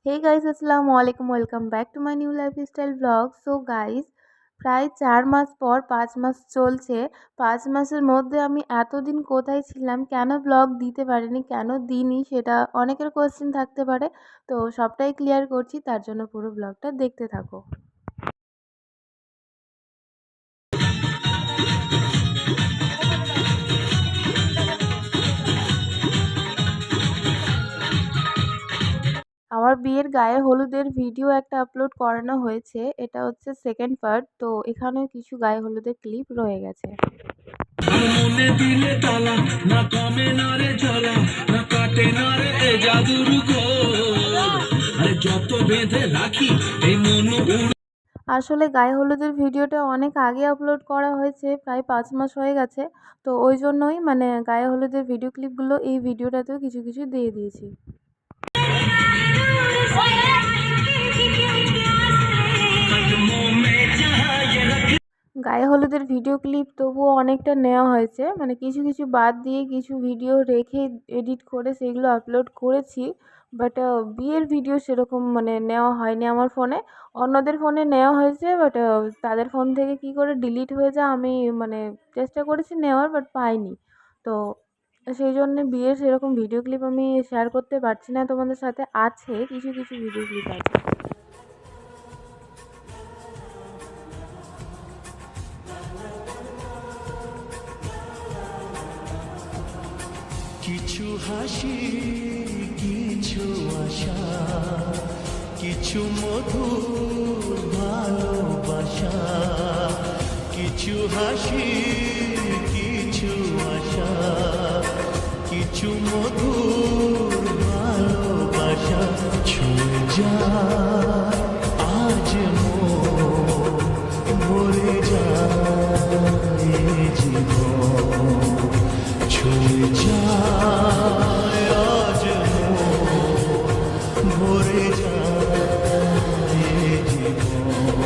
Hey guys, আসসালামু আলাইকুম, welcome back to my new lifestyle blog. So guys, প্রায় 4 মাস পর 5 মাস চলছে। 5 মাসের মধ্যে আমি এতদিন কোথায় ছিলাম, কেন ব্লগ দিতে পারিনি, কেন দিইনি, সেটা অনেকের কোয়েশ্চেন থাকতে পারে। তো সবটাই ক্লিয়ার করছি, তার জন্য পুরো ব্লগটা দেখতে থাকো। আমার বিয়ের গায়ে হলুদের ভিডিও একটা আপলোড করানো হয়েছে, এটা হচ্ছে সেকেন্ড পার্ট। তো এখানেও কিছু গায়ে হলুদের ক্লিপ রয়ে গেছে। মনে দিলে তালা, না কমে না রে জ্বালা, না কাটে না রে এ জাদুর ঘোর। আরে যত বেঁধে রাখি এই মন আসলে গায়ে হলুদের ভিডিওটা অনেক আগে আপলোড করা হয়েছে, প্রায় 5 মাস হয়ে গেছে। তো ওই জন্যই মানে গায়ে হলুদের ভিডিও ক্লিপগুলো এই ভিডিওটাতেও কিছু কিছু দিয়ে দিয়েছি। গায়ে হলুদের ভিডিও ক্লিপ তবুও অনেকটা নেওয়া হয়েছে, মানে কিছু কিছু বাদ দিয়ে কিছু ভিডিও রেখে এডিট করে সেগুলো আপলোড করেছি। বাট বিয়ের ভিডিও সেরকম মানে নেওয়া হয়নি আমার ফোনে, অন্যদের ফোনে নেওয়া হয়েছে। বাট তাদের ফোন থেকে কি করে ডিলিট হয়ে যায়, আমি মানে চেষ্টা করেছি নেওয়ার, বাট পাইনি। তো সেই জন্য বিয়ের সেরকম ভিডিও ক্লিপ আমি শেয়ার করতে পারছি না তোমাদের সাথে। আছে কিছু কিছু ভিডিও ক্লিপ আছে। কিছু হাসি, কিছু আশা, কিছু মধুর ভালোবাসা। কিছু হাসি, কিছু আশা, কিছু মধুর ভালোবাসা। ছুঁয়ে যায় আজ মন, ভরে যায় এ জীবন। ছুঁয়ে যায় আজ মন, ভরে যায় এ জীবন।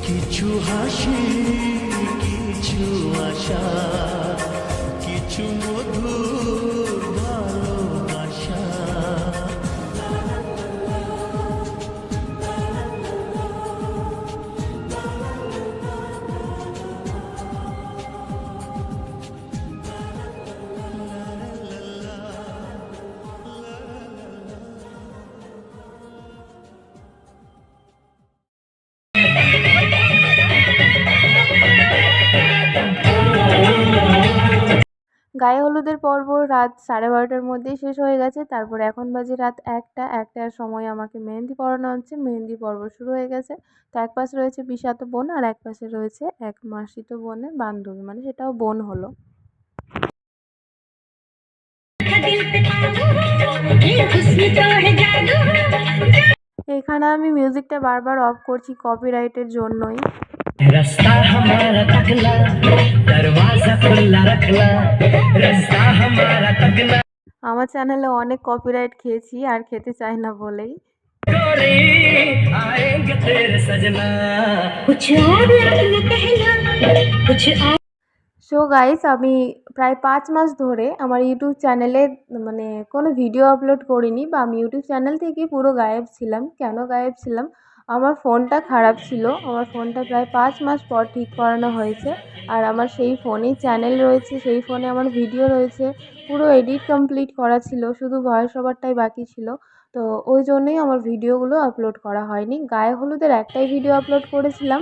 কিছু হাসি, কিছু আশা, কিছু মধুর ভালোবাসা। গায়ে হলুদের পর্ব রাত 12:30টার মধ্যেই শেষ হয়ে গেছে। তারপর এখন বাজে রাত 1টার সময় আমাকে মেহেন্দি পরানো হচ্ছে, মেহেন্দি পর্ব শুরু হয়ে গেছে। তো এক পাশে রয়েছে পিসাতো বোন, আর এক পাশে রয়েছে এক মাসিতো বোনের বান্ধবী, মানে সেটাও বোন হলো। এখানে আমি মিউজিকটা বারবার অফ করছি কপিরাইটের জন্যই। রাস্তা হামারা তকলা, দরওয়াজা খুলা রাখলা, রাস্তা হামারা তকলা। আমার চ্যানেলে অনেক কপিরাইট খেয়েছি, আর খেতে চাই না বলেই। गोरी आएंगे तेरे सजना। कुछ और लगने पहला, कुछ और। সো গাইস, আমি প্রায় 5 মাস ধরে আমার ইউটিউব চ্যানেলে মানে কোনো ভিডিও আপলোড করিনি, বা আমি ইউটিউব চ্যানেল থেকে পুরো গায়েব ছিলাম। কেন গায়েব ছিলাম? আমার ফোনটা খারাপ ছিল। আমার ফোনটা প্রায় 5 মাস পর ঠিক করানো হয়েছে। আর আমার সেই ফোনেই চ্যানেল রয়েছে, সেই ফোনে আমার ভিডিও রয়েছে, পুরো এডিট কমপ্লিট করা ছিল, শুধু ভয়েস ওভারটাই বাকি ছিল। তো ওই জন্যই আমার ভিডিওগুলো আপলোড করা হয়নি। গায়ে হলুদের একটাই ভিডিও আপলোড করেছিলাম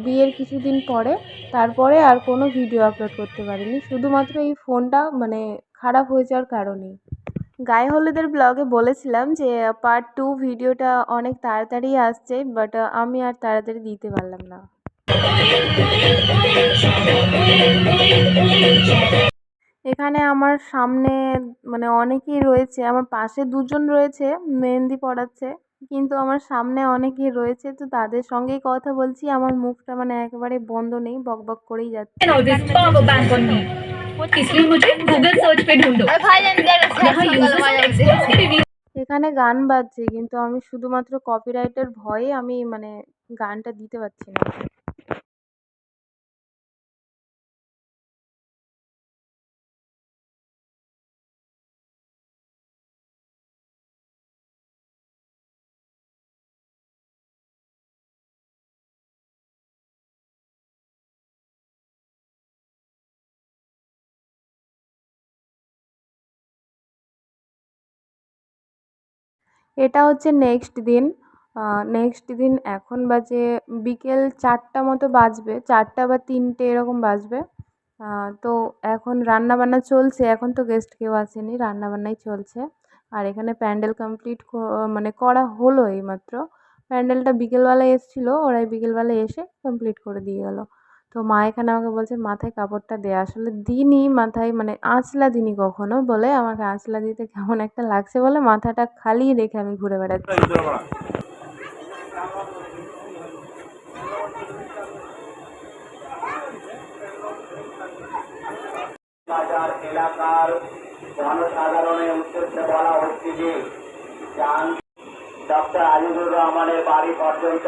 বিয়ের কিছুদিন পরে। তারপরে আর কোনো ভিডিও আপলোড করতে পারিনি, শুধুমাত্র এই ফোনটা মানে খারাপ হয়ে যাওয়ার কারণেই। গায়ে হলুদের ব্লগে বলেছিলাম যে পার্ট 2 ভিডিওটা অনেক তাড়াতাড়ি আসছে, বাট আমি আর তাড়াতাড়ি দিতে পারলাম না। এখানে আমার সামনে মানে অনেকেই রয়েছে, আমার পাশে দুজন রয়েছে মেহেন্দি পড়াচ্ছে, কিন্তু আমার সামনে অনেকেই রয়েছে, তো তাদের সঙ্গেই কথা বলছি। আমার মুখটা মানে একেবারে বন্ধ নেই, বকবক করেই যাচ্ছে। know this power bank on me. इसलिए मुझे गूगल सर्च पे ढूंढो यहाँ यूजर्स और एक्सपर्ट्स के रिव्यू। এখানে গান বাজছে, কিন্তু আমি শুধুমাত্র কপিরাইটের ভয়ে আমি মানে গানটা দিতে পারছি না। এটা হচ্ছে নেক্সট দিন এখন বাজে বিকেল 4টা মতো বাজবে, 4টা বা 3টে এরকম বাজবে। তো এখন রান্নাবান্না চলছে, এখন তো গেস্ট কেউ আসেনি, রান্নাবান্নাই চলছে। আর এখানে প্যান্ডেল কমপ্লিট মানে করা হলো এইমাত্র। প্যান্ডেলটা বিকেলবেলায় এসেছিলো, ওরাই বিকেলবেলায় এসে কমপ্লিট করে দিয়ে গেলো। তো মা এখানে আমাকে বলছে মাথায় কাপড়টা দে, আসলে দিইনি মাথায়, মানে আঁচলা দিইনি কখনো বলে আমাকে আঁচলা দিতে কেমন একটা লাগছে বলে মাথাটা খালি রেখে আমি ঘুরে বেড়াচ্ছি। বাজার এলাকার জনসাধারণের উদ্দেশ্যে বলা হচ্ছে যে ডক্টর আজিজুর রহমানের বাড়ি পর্যন্ত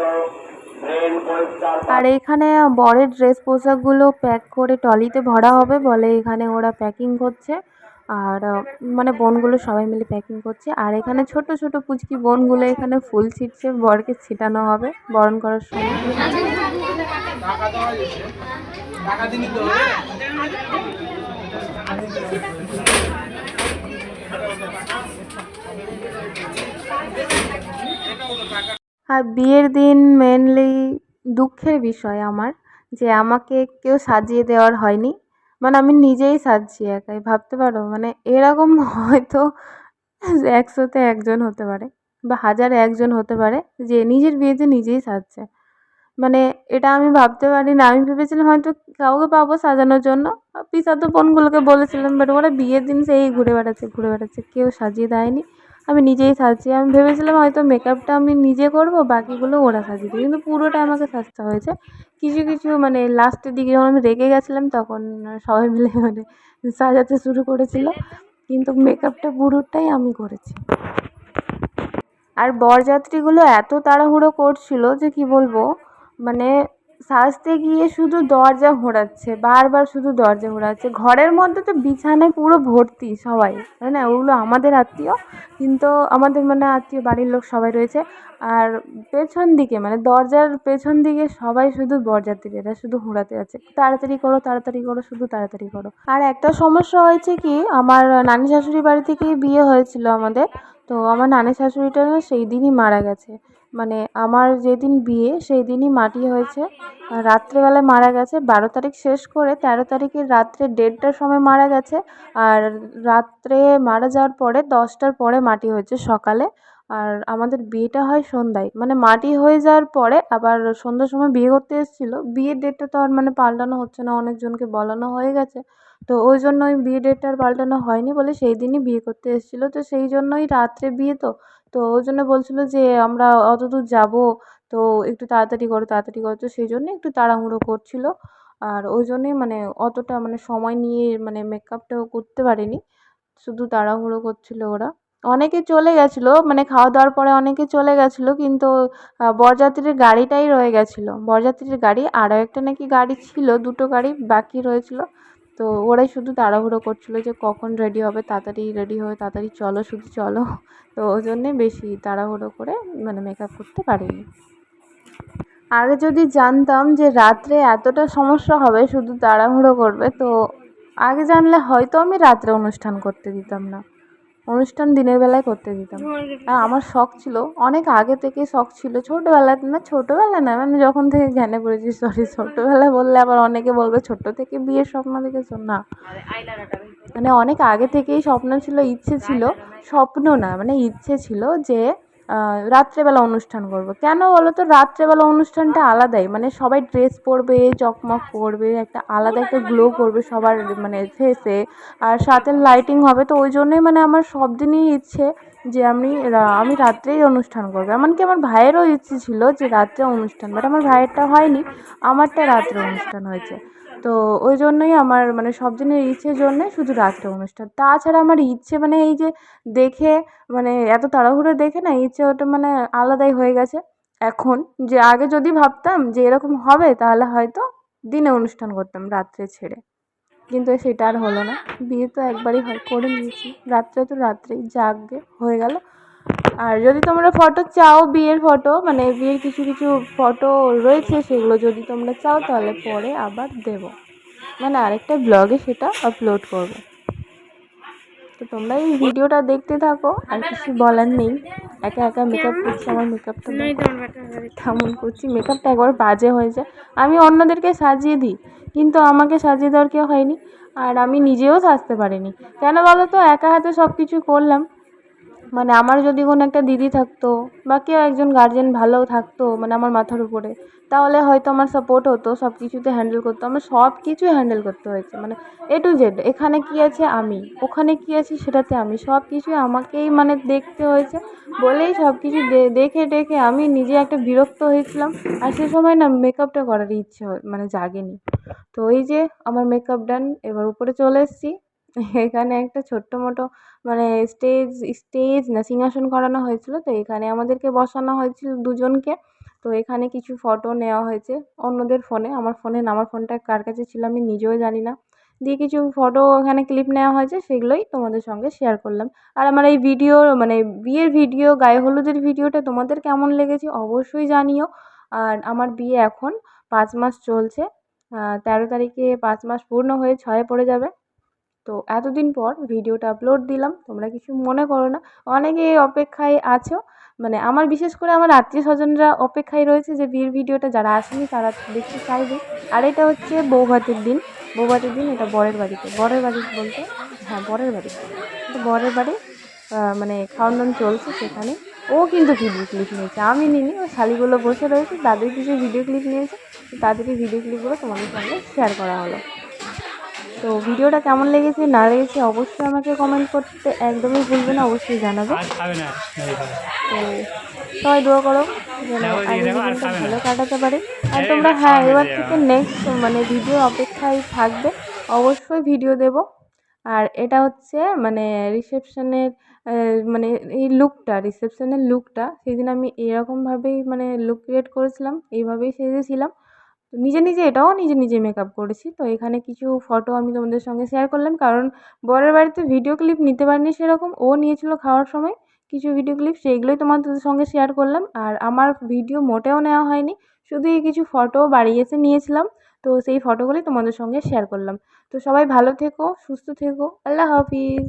ড্রেন পরিষ্কার। আর এইখানে বরের ড্রেস পোশাকগুলো প্যাক করে ট্রলিতে ভরা হবে বলে এখানে ওরা প্যাকিং করছে। আর মানে বোনগুলো সবাই মিলে প্যাকিং করছে। আর এখানে ছোট ছোট পুচকি বোনগুলো এখানে ফুল ছিটছে, বরকে ছিটানো হবে বরণ করার সময়। আর বিয়ের দিন মেনলি দুঃখের বিষয় আমার, যে আমাকে কেউ সাজিয়ে দেওয়ার হয়নি। মানে আমি নিজেই সাজছি একাই, ভাবতে পারো? মানে এরকম হয়তো 100-তে 1জন হতে পারে বা 1000-এ 1জন হতে পারে যে নিজের বিয়েতে নিজেই সাজছে। মানে এটা আমি ভাবতে পারিনি। আমি ভেবেছিলাম হয়তো কাউকে পাবো সাজানোর জন্য। পিসাতো বোনগুলোকে বলেছিলাম, বাট ওরা বিয়ের দিন সেই ঘুরে বেড়াচ্ছে, কেউ সাজিয়ে দেয়নি। আমি নিজেই সাজছি। আমি ভেবেছিলাম হয়তো মেকআপটা আমি নিজে করবো, বাকিগুলো ওরা সাজিয়ে দেবে, কিন্তু পুরোটা আমাকে সাজতে হয়েছে। কিছু কিছু মানে লাস্টের দিকে যখন আমি রেগে গেছিলাম তখন সবাই মিলে মানে সাজাতে শুরু করেছিল, কিন্তু মেকআপটা পুরোটাই আমি করেছি। আর বরযাত্রীগুলো এত তাড়াহুড়ো করছিল যে কি বলবো, মানে সাজতে গিয়ে শুধু দরজা ঘোরাচ্ছে, বারবার শুধু দরজা ঘোরাচ্ছে। ঘরের মধ্যে তো বিছানায় পুরো ভর্তি সবাই, তাই না? ওগুলো আমাদের আত্মীয়, কিন্তু আমাদের মানে আত্মীয় বাড়ির লোক সবাই রয়েছে। আর পেছন দিকে মানে দরজার পেছন দিকে সবাই শুধু বরযাত্রীরা শুধু ঘোরাতে আছে, তাড়াতাড়ি করো তাড়াতাড়ি করো, শুধু তাড়াতাড়ি করো। আর একটা সমস্যা হয়েছে কি, আমার নানি শাশুড়ি বাড়ি থেকেই বিয়ে হয়েছিল আমাদের। তো আমার নানি শাশুড়িটা না সেই দিনই মারা গেছে। মানে আমার যেদিন বিয়ে সেই দিনই মাটি হয়েছে। রাত্রেবেলায় মারা গেছে, 12 তারিখ শেষ করে 13 তারিখের রাত্রে 1:30টার সময় মারা গেছে। আর রাত্রে মারা যাওয়ার পরে 10টার পরে মাটি হয়েছে সকালে। আর আমাদের বিয়েটা হয় সন্ধ্যায়, মানে মাটি হয়ে যাওয়ার পরে আবার সন্ধ্যার সময় বিয়ে করতে এসেছিলো। বিয়ের ডেটটা তো আর মানে পাল্টানো হচ্ছে না, অনেকজনকে বলানো হয়ে গেছে। তো ওই জন্য ওই বিয়ে ডেটটা আর পাল্টানো হয়নি বলে সেই দিনই বিয়ে করতে এসেছিলো। তো সেই জন্যই রাত্রে বিয়ে, তো তো ওই জন্য বলছিলো যে আমরা অত দূর যাবো, তো একটু তাড়াতাড়ি করো তাড়াতাড়ি করো, তো সেই জন্যই একটু তাড়াহুড়ো করছিলো। আর ওই জন্যই মানে অতটা মানে সময় নিয়ে মানে মেকআপটাও করতে পারিনি, শুধু তাড়াহুড়ো করছিলো ওরা। অনেকে চলে গেছিলো, মানে খাওয়া দাওয়ার পরে অনেকে চলে গেছিলো, কিন্তু বরযাত্রীর গাড়িটাই রয়ে গেছিলো। বরযাত্রীর গাড়ি আরও একটা নাকি গাড়ি ছিল, 2টো গাড়ি বাকি রয়েছিলো। তো ওরাই শুধু তাড়াহুড়ো করছিলো যে কখন রেডি হবে, তাড়াতাড়ি রেডি হয়ে তাড়াতাড়ি চলো, শুধু চলো। তো ওই জন্যে বেশি তাড়াহুড়ো করে মানে মেকআপ করতে পারিনি। আগে যদি জানতাম যে রাত্রে এতটা সমস্যা হবে, শুধু তাড়াহুড়ো করবে, তো আগে জানলে হয়তো আমি রাত্রে অনুষ্ঠান করতে দিতাম না, অনুষ্ঠান দিনের বেলায় করতে দিতাম। আর আমার শখ ছিল, অনেক আগে থেকেই শখ ছিল, ছোটোবেলাতে না, ছোটোবেলা না মানে যখন থেকে জ্ঞানে পড়েছি, সরি ছোটোবেলা বললে আবার অনেকে বলবে ছোট্টো থেকে বিয়ের স্বপ্ন দেখেছো, না মানে অনেক আগে থেকেই স্বপ্ন ছিল, ইচ্ছে ছিল, স্বপ্ন না মানে ইচ্ছে ছিল যে রাত্রেবেলা অনুষ্ঠান করব। কেন বলো তো? রাত্রেবেলা অনুষ্ঠানটা আলাদাই, মানে সবাই ড্রেস পরবে, চকমক করবে, একটা আলাদা একটা গ্লো করবে সবার মানে ফেসে, আর সাথে লাইটিং হবে। তো ওই জন্যই মানে আমার সব দিনই ইচ্ছে যে আমি রাত্রেই অনুষ্ঠান করবো। এমনকি আমার ভাইয়েরও ইচ্ছে ছিল যে রাত্রে অনুষ্ঠান, বাট আমার ভাইয়েরটা হয়নি, আমারটা রাত্রে অনুষ্ঠান হয়েছে। তো ওই জন্যই আমার মানে সব দিনের ইচ্ছের জন্যে শুধু রাত্রে অনুষ্ঠান। তাছাড়া আমার ইচ্ছে মানে এই যে দেখে মানে এত তাড়াহুড়ো দেখে না ইচ্ছে ওটা মানে আলাদাই হয়ে গেছে এখন। যে আগে যদি ভাবতাম যে এরকম হবে তাহলে হয়তো দিনে অনুষ্ঠান করতাম রাত্রে ছেড়ে, কিন্তু সেটা আর হলো না। বিয়ে তো একবারই হয়, করে নিয়েছি, রাত্রে তো রাত্রেই যাকগে হয়ে গেল। আর যদি তোমরা ফটো চাও, বিয়ের ফটো মানে বিয়ের কিছু কিছু ফটো রয়েছে, সেগুলো যদি তোমরা চাও তাহলে পরে আবার দেবো, মানে আরেকটা ব্লগে সেটা আপলোড করবো। তো তোমরা এই ভিডিওটা দেখতে থাকো, আর কিছু বলার নেই। একা একা মেকআপ করছি, আমার মেকআপটা কেমন করছি, মেকআপটা একবার বাজে হয়েছে। আমি অন্যদেরকে সাজিয়ে দিই, কিন্তু আমাকে সাজিয়ে দেওয়ার কেউ হয়নি, আর আমি নিজেও সাজতে পারিনি। কেন বলো তো, একা হাতে সব কিছু করলাম। মানে আমার যদি কোনো একটা দিদি থাকতো বা কেউ একজন গার্জেন ভালো থাকতো মানে আমার মাথার উপরে, তাহলে হয়তো আমার সাপোর্ট হতো, সব কিছুতে হ্যান্ডেল করতো। আমার সব কিছুই হ্যান্ডেল করতে হয়েছে, মানে এ টু জেড। এখানে কী আছে আমি, ওখানে কী আছে সেটাতে আমি, সব কিছুই আমাকেই মানে দেখতে হয়েছে বলেই সব কিছু দেখে টেখে আমি নিজে একটা বিরক্ত হয়েছিলাম। আর সে সময় না মেকআপটা করার ইচ্ছে মানে জাগেনি। তো এই যে আমার মেকআপ ডান, এবার উপরে চলে এসেছি। এখানে একটা ছোট্ট মোটো মানে স্টেজ না সিংহাসন করানো হয়েছিল, তো এখানে আমাদেরকে বসানো হয়েছিল দুজনকে। তো এখানে কিছু ফটো নেওয়া হয়েছে অন্যদের ফোনে, আমার ফোনে না, আমার ফোনটা কার কাছে ছিল আমি নিজেও জানি না। দিয়ে কিছু ফটো এখানে ক্লিপ নেওয়া হয়েছে, সেগুলোই তোমাদের সঙ্গে শেয়ার করলাম। আর আমার এই ভিডিও মানে বিয়ের ভিডিও, গায়ে হলুদের ভিডিওটা তোমাদের কেমন লেগেছে অবশ্যই জানিও। আর আমার বিয়ে এখন 5 মাস চলছে, 13 তারিখে 5 মাস পূর্ণ হয়ে 6-এ পড়ে যাবে। তো এতদিন পর ভিডিওটা আপলোড দিলাম, তোমরা কিছু মনে করো না। অনেকে অপেক্ষায় আছো, মানে আমার বিশেষ করে আমার আত্মীয় স্বজনরা অপেক্ষায় রয়েছে যে বিয়ের ভিডিওটা, যারা আসেনি তারা দেখতে চাইবে। আর এটা হচ্ছে বৌভাতের দিন, বৌভাতের দিন এটা বরের বাড়িতে, বরের বাড়ি বলতে হ্যাঁ বরের বাড়িতে, তো বরের বাড়ি মানে খাওয়ান দাওয়ান চলছে সেখানে। ও কিন্তু ভিডিও ক্লিপ নিয়েছে, আমি নিইনি। ও শালিগুলো বসে রয়েছে, তাদের কিছু ভিডিও ক্লিপ নিয়েছে, তো তাদেরই ভিডিও ক্লিপগুলো তোমাদের সঙ্গে শেয়ার করা হলো। তো ভিডিওটা কেমন লেগেছে না লেগেছে অবশ্যই আমাকে কমেন্ট করতে একদমই ভুলবে না, অবশ্যই জানাবে। তো সবাই দোয়া করো যেন আমি জীবনটা ভালো কাটাতে পারি। আর তোমরা হ্যাঁ এবার থেকে নেক্সট মানে ভিডিও অপেক্ষায় থাকবে, অবশ্যই ভিডিও দেব। আর এটা হচ্ছে মানে রিসেপশনের মানে এই লুকটা, রিসেপশনের লুকটা সেদিন আমি এরকমভাবেই মানে লুক ক্রিয়েট করেছিলাম, এইভাবেই সেজেছিলাম। তো নিজে নিজে এটাও নিজে নিজে মেকআপ করেছি। তো এখানে কিছু ফটো আমি তোমাদের সঙ্গে শেয়ার করলাম, কারণ বরের বাড়িতে ভিডিও ক্লিপ নিতে পারিনি সেরকম, ও নিয়েছিল খাওয়ার সময় কিছু ভিডিও ক্লিপ, সেইগুলোই তোমাদের সঙ্গে শেয়ার করলাম। আর আমার ভিডিও মোটেও নেওয়া হয়নি, শুধু এই কিছু ফটো বাড়ি এসে নিয়েছিলাম, তো সেই ফটোগুলোই তোমাদের সঙ্গে শেয়ার করলাম। তো সবাই ভালো থেকো, সুস্থ থেকো, আল্লাহ হাফিজ।